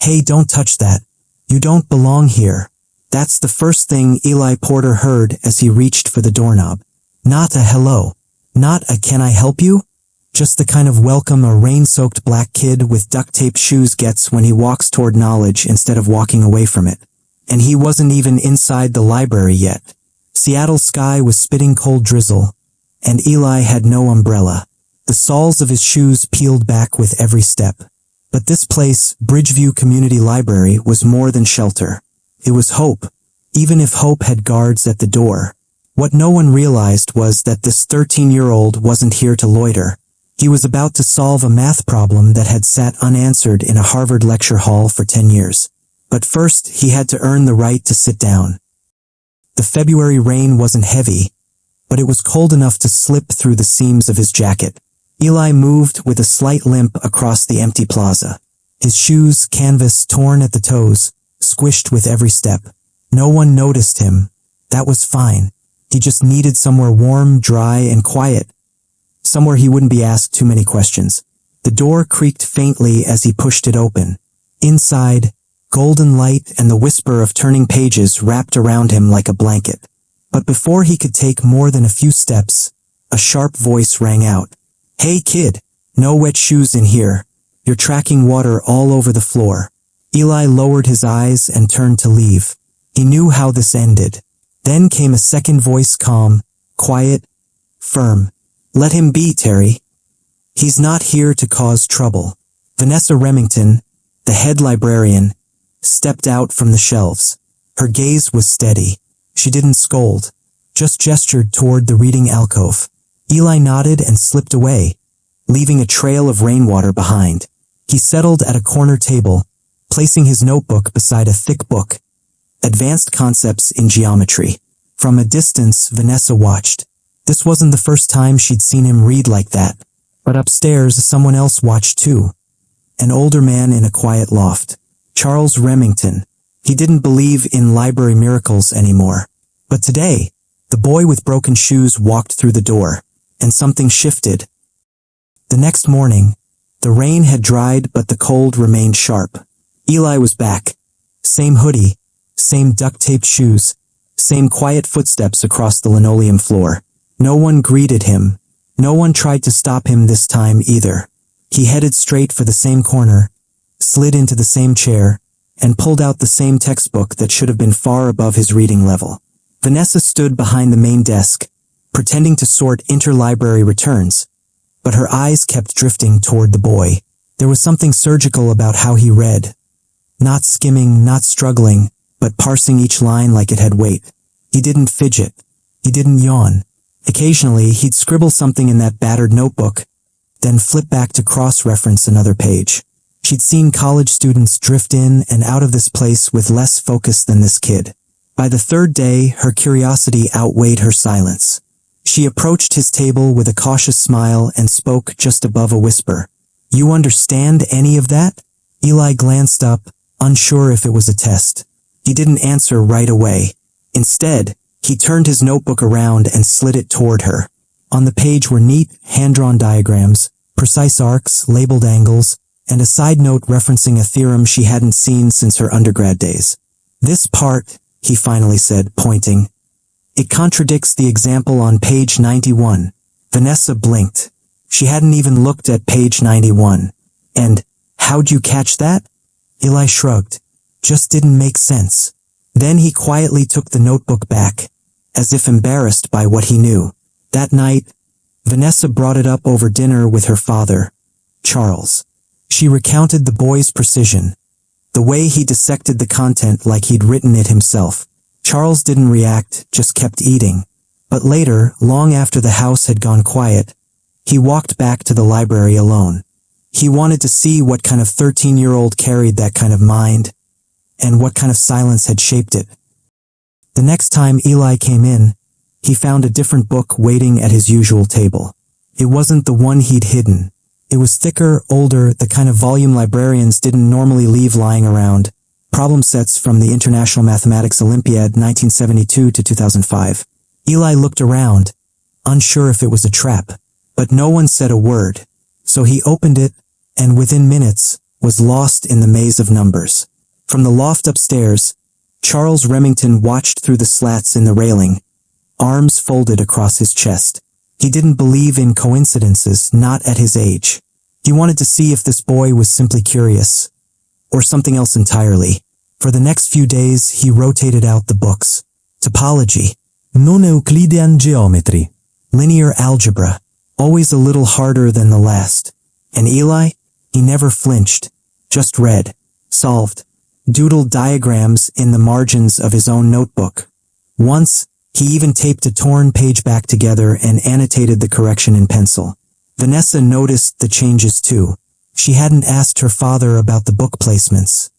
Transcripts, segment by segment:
"Hey, don't touch that. You don't belong here." That's the first thing Eli Porter heard as he reached for the doorknob. Not a hello. Not a "can I help you?" Just the kind of welcome a rain-soaked black kid with duct-taped shoes gets when he walks toward knowledge instead of walking away from it. And he wasn't even inside the library yet. Seattle's sky was spitting cold drizzle, and Eli had no umbrella. The soles of his shoes peeled back with every step. But this place, Bridgeview Community Library, was more than shelter. It was hope, even if hope had guards at the door. What no one realized was that this 13-year-old wasn't here to loiter. He was about to solve a math problem that had sat unanswered in a Harvard lecture hall for 10 years. But first, he had to earn the right to sit down. The February rain wasn't heavy, but it was cold enough to slip through the seams of his jacket. Eli moved with a slight limp across the empty plaza. His shoes, canvas torn at the toes, squished with every step. No one noticed him. That was fine. He just needed somewhere warm, dry, and quiet. Somewhere he wouldn't be asked too many questions. The door creaked faintly as he pushed it open. Inside, golden light and the whisper of turning pages wrapped around him like a blanket. But before he could take more than a few steps, a sharp voice rang out. "Hey kid, no wet shoes in here. You're tracking water all over the floor." Eli lowered his eyes and turned to leave. He knew how this ended. Then came a second voice, calm, quiet, firm. "Let him be, Terry. He's not here to cause trouble." Vanessa Remington, the head librarian, stepped out from the shelves. Her gaze was steady. She didn't scold, just gestured toward the reading alcove. Eli nodded and slipped away, leaving a trail of rainwater behind. He settled at a corner table, placing his notebook beside a thick book, Advanced Concepts in Geometry. From a distance, Vanessa watched. This wasn't the first time she'd seen him read like that. But upstairs, someone else watched too. An older man in a quiet loft. Charles Remington. He didn't believe in library miracles anymore. But today, the boy with broken shoes walked through the door, and something shifted. The next morning, the rain had dried but the cold remained sharp. Eli was back. Same hoodie, same duct-taped shoes, same quiet footsteps across the linoleum floor. No one greeted him. No one tried to stop him this time either. He headed straight for the same corner, slid into the same chair, and pulled out the same textbook that should have been far above his reading level. Vanessa stood behind the main desk, pretending to sort interlibrary returns, but her eyes kept drifting toward the boy. There was something surgical about how he read. Not skimming, not struggling, but parsing each line like it had weight. He didn't fidget. He didn't yawn. Occasionally, he'd scribble something in that battered notebook, then flip back to cross-reference another page. She'd seen college students drift in and out of this place with less focus than this kid. By the third day, her curiosity outweighed her silence. She approached his table with a cautious smile and spoke just above a whisper. "You understand any of that?" Eli glanced up, unsure if it was a test. He didn't answer right away. Instead, he turned his notebook around and slid it toward her. On the page were neat, hand-drawn diagrams, precise arcs, labeled angles, and a side note referencing a theorem she hadn't seen since her undergrad days. "This part," he finally said, pointing. "It contradicts the example on page 91. Vanessa blinked. She hadn't even looked at page 91. "And how'd you catch that?" Eli shrugged. "Just didn't make sense." Then he quietly took the notebook back, as if embarrassed by what he knew. That night, Vanessa brought it up over dinner with her father, Charles. She recounted the boy's precision, the way he dissected the content like he'd written it himself. Charles didn't react, just kept eating. But later, long after the house had gone quiet, he walked back to the library alone. He wanted to see what kind of 13-year-old carried that kind of mind, and what kind of silence had shaped it. The next time Eli came in, he found a different book waiting at his usual table. It wasn't the one he'd hidden. It was thicker, older, the kind of volume librarians didn't normally leave lying around. Problem sets from the International Mathematics Olympiad 1972 to 2005. Eli looked around, unsure if it was a trap, but no one said a word. So he opened it, and within minutes, was lost in the maze of numbers. From the loft upstairs, Charles Remington watched through the slats in the railing, arms folded across his chest. He didn't believe in coincidences, not at his age. He wanted to see if this boy was simply curious, or something else entirely. For the next few days, he rotated out the books. Topology, non-Euclidean geometry, linear algebra, always a little harder than the last. And Eli? He never flinched, just read, solved, doodled diagrams in the margins of his own notebook. Once, he even taped a torn page back together and annotated the correction in pencil. Vanessa noticed the changes too. She hadn't asked her father about the book placements.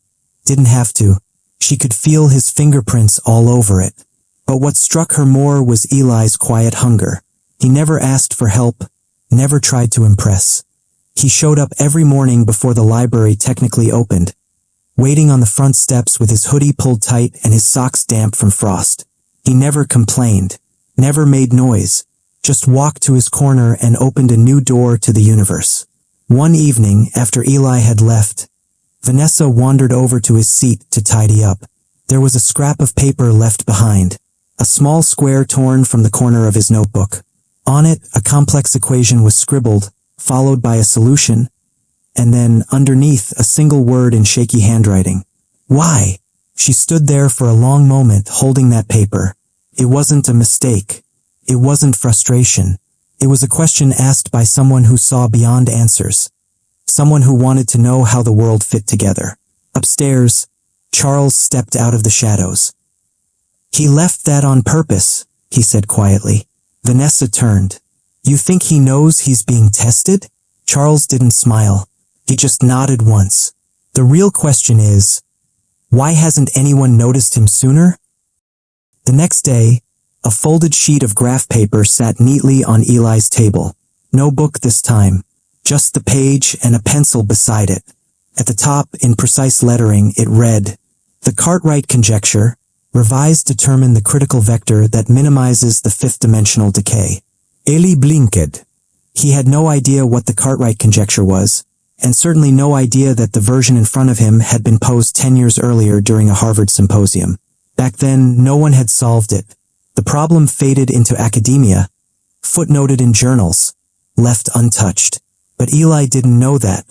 Didn't have to. She could feel his fingerprints all over it. But what struck her more was Eli's quiet hunger. He never asked for help, never tried to impress. He showed up every morning before the library technically opened, waiting on the front steps with his hoodie pulled tight and his socks damp from frost. He never complained, never made noise, just walked to his corner and opened a new door to the universe. One evening, after Eli had left, Vanessa wandered over to his seat to tidy up. There was a scrap of paper left behind, a small square torn from the corner of his notebook. On it, a complex equation was scribbled, followed by a solution, and then, underneath, a single word in shaky handwriting. Why? She stood there for a long moment, holding that paper. It wasn't a mistake. It wasn't frustration. It was a question asked by someone who saw beyond answers. Someone who wanted to know how the world fit together. Upstairs, Charles stepped out of the shadows. "He left that on purpose," he said quietly. Vanessa turned. "You think he knows he's being tested?" Charles didn't smile. He just nodded once. "The real question is, why hasn't anyone noticed him sooner?" The next day, a folded sheet of graph paper sat neatly on Eli's table. No book this time, just the page and a pencil beside it. At the top, in precise lettering, it read, "The Cartwright conjecture, revised, determine the critical vector that minimizes the fifth-dimensional decay." Eli blinked. He had no idea what the Cartwright conjecture was, and certainly no idea that the version in front of him had been posed 10 years earlier during a Harvard symposium. Back then, no one had solved it. The problem faded into academia, footnoted in journals, left untouched. But Eli didn't know that.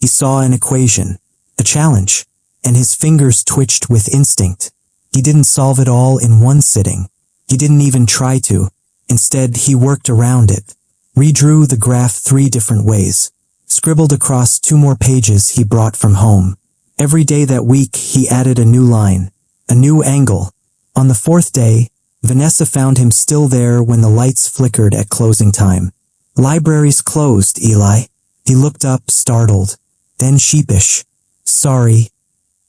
He saw an equation, a challenge, and his fingers twitched with instinct. He didn't solve it all in one sitting. He didn't even try to. Instead, he worked around it, redrew the graph 3 different ways, scribbled across 2 more pages he brought from home. Every day that week, he added a new line, a new angle. On the 4th day, Vanessa found him still there when the lights flickered at closing time. "Library's closed, Eli." He looked up, startled, then sheepish. "Sorry.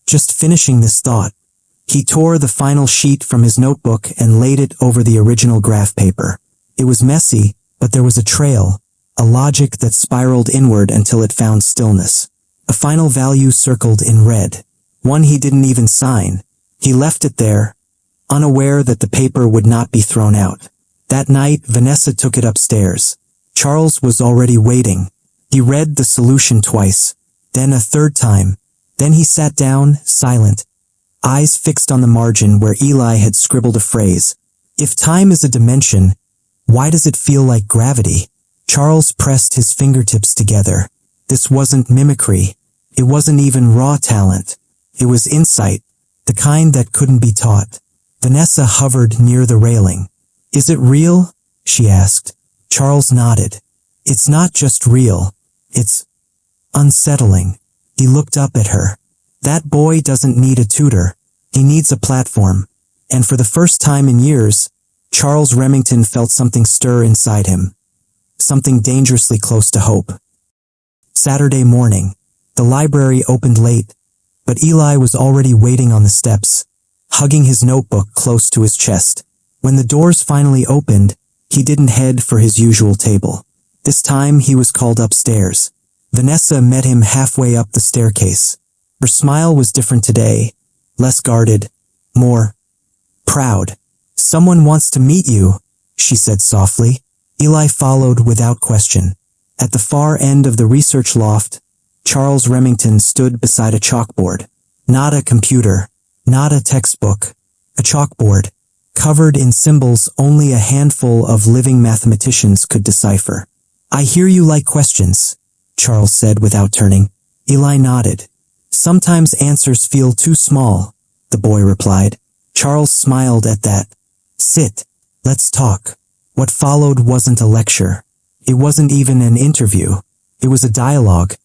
Just finishing this thought." He tore the final sheet from his notebook and laid it over the original graph paper. It was messy, but there was a trail, a logic that spiraled inward until it found stillness. A final value circled in red, one he didn't even sign. He left it there, unaware that the paper would not be thrown out. That night, Vanessa took it upstairs. Charles was already waiting. He read the solution twice, then a 3rd time. Then he sat down, silent, eyes fixed on the margin where Eli had scribbled a phrase. "If time is a dimension, why does it feel like gravity?" Charles pressed his fingertips together. This wasn't mimicry. It wasn't even raw talent. It was insight, the kind that couldn't be taught. Vanessa hovered near the railing. "Is it real?" she asked. Charles nodded. "It's not just real. It's unsettling." He looked up at her. "That boy doesn't need a tutor. He needs a platform." And for the first time in years, Charles Remington felt something stir inside him. Something dangerously close to hope. Saturday morning. The library opened late, but Eli was already waiting on the steps, hugging his notebook close to his chest. When the doors finally opened, he didn't head for his usual table. This time he was called upstairs. Vanessa met him halfway up the staircase. Her smile was different today, less guarded, more proud. "Someone wants to meet you," she said softly. Eli followed without question. At the far end of the research loft, Charles Remington stood beside a chalkboard. Not a computer, not a textbook, a chalkboard, covered in symbols only a handful of living mathematicians could decipher. "I hear you like questions," Charles said without turning. Eli nodded. "Sometimes answers feel too small," the boy replied. Charles smiled at that. "Sit. Let's talk." What followed wasn't a lecture. It wasn't even an interview. It was a dialogue.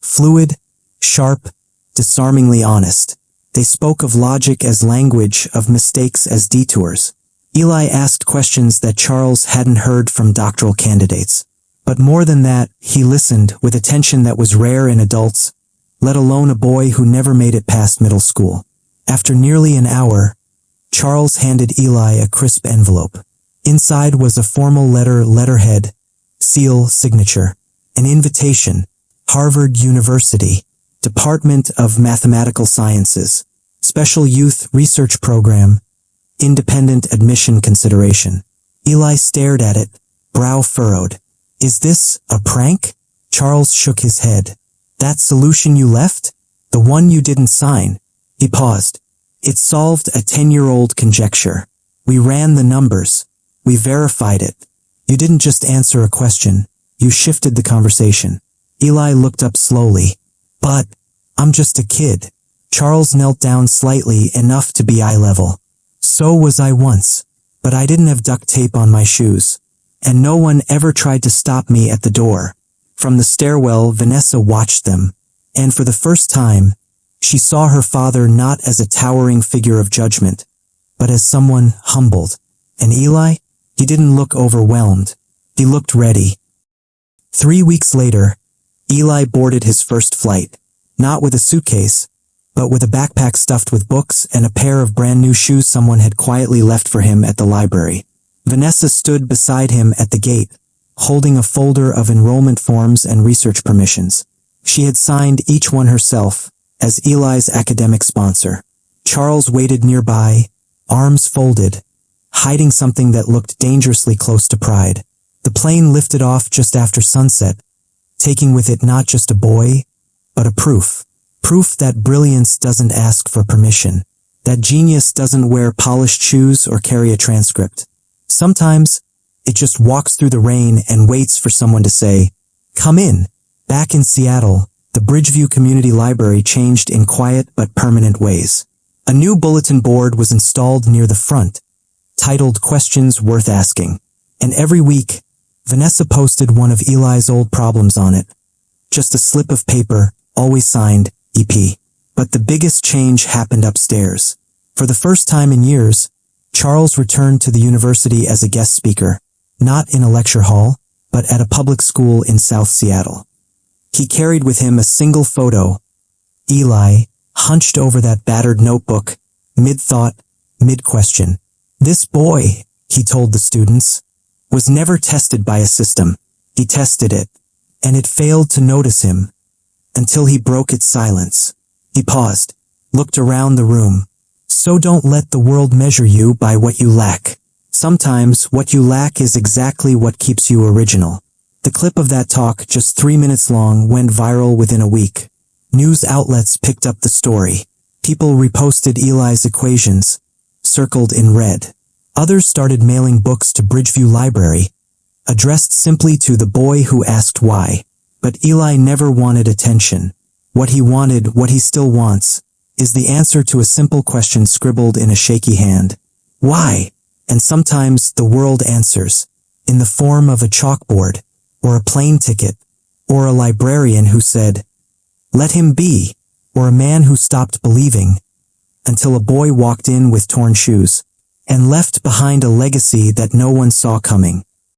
Fluid, sharp, disarmingly honest. They spoke of logic as language, of mistakes as detours. Eli asked questions that Charles hadn't heard from doctoral candidates. But more than that, he listened with attention that was rare in adults, let alone a boy who never made it past middle school. After nearly an hour, Charles handed Eli a crisp envelope. Inside was a formal letterhead, seal, signature, an invitation, Harvard University, Department of Mathematical Sciences, Special Youth Research Program, Independent Admission Consideration. Eli stared at it, brow furrowed. "Is this a prank?" Charles shook his head. "That solution you left? The one you didn't sign?" He paused. "It solved a 10-year-old conjecture. We ran the numbers. We verified it. You didn't just answer a question. You shifted the conversation." Eli looked up slowly. "But I'm just a kid." Charles knelt down slightly, enough to be eye level. "So was I once. But I didn't have duct tape on my shoes. And no one ever tried to stop me at the door." From the stairwell, Vanessa watched them. And for the first time, she saw her father not as a towering figure of judgment, but as someone humbled. And Eli? He didn't look overwhelmed. He looked ready. 3 weeks later, Eli boarded his first flight, not with a suitcase, but with a backpack stuffed with books and a pair of brand new shoes someone had quietly left for him at the library. Vanessa stood beside him at the gate, holding a folder of enrollment forms and research permissions. She had signed each one herself, as Eli's academic sponsor. Charles waited nearby, arms folded, hiding something that looked dangerously close to pride. The plane lifted off just after sunset, taking with it not just a boy, but a proof. Proof that brilliance doesn't ask for permission, that genius doesn't wear polished shoes or carry a transcript. Sometimes, it just walks through the rain and waits for someone to say, "Come in." Back in Seattle, the Bridgeview Community Library changed in quiet but permanent ways. A new bulletin board was installed near the front, titled Questions Worth Asking. And every week, Vanessa posted one of Eli's old problems on it. Just a slip of paper, always signed, EP. But the biggest change happened upstairs. For the first time in years, Charles returned to the university as a guest speaker, not in a lecture hall, but at a public school in South Seattle. He carried with him a single photo. Eli, hunched over that battered notebook, mid-thought, mid-question. This boy, he told the students, was never tested by a system. He tested it, and it failed to notice him, until he broke its silence. He paused, looked around the room. So don't let the world measure you by what you lack. Sometimes what you lack is exactly what keeps you original. The clip of that talk, just 3 minutes long, went viral within a week. News outlets picked up the story. People reposted Eli's equations, circled in red. Others started mailing books to Bridgeview Library, addressed simply to the boy who asked why. But Eli never wanted attention. What he wanted, what he still wants, is the answer to a simple question scribbled in a shaky hand. Why? And sometimes the world answers, in the form of a chalkboard, or a plane ticket, or a librarian who said, "Let him be," or a man who stopped believing, until a boy walked in with torn shoes, and left behind a legacy that no one saw coming.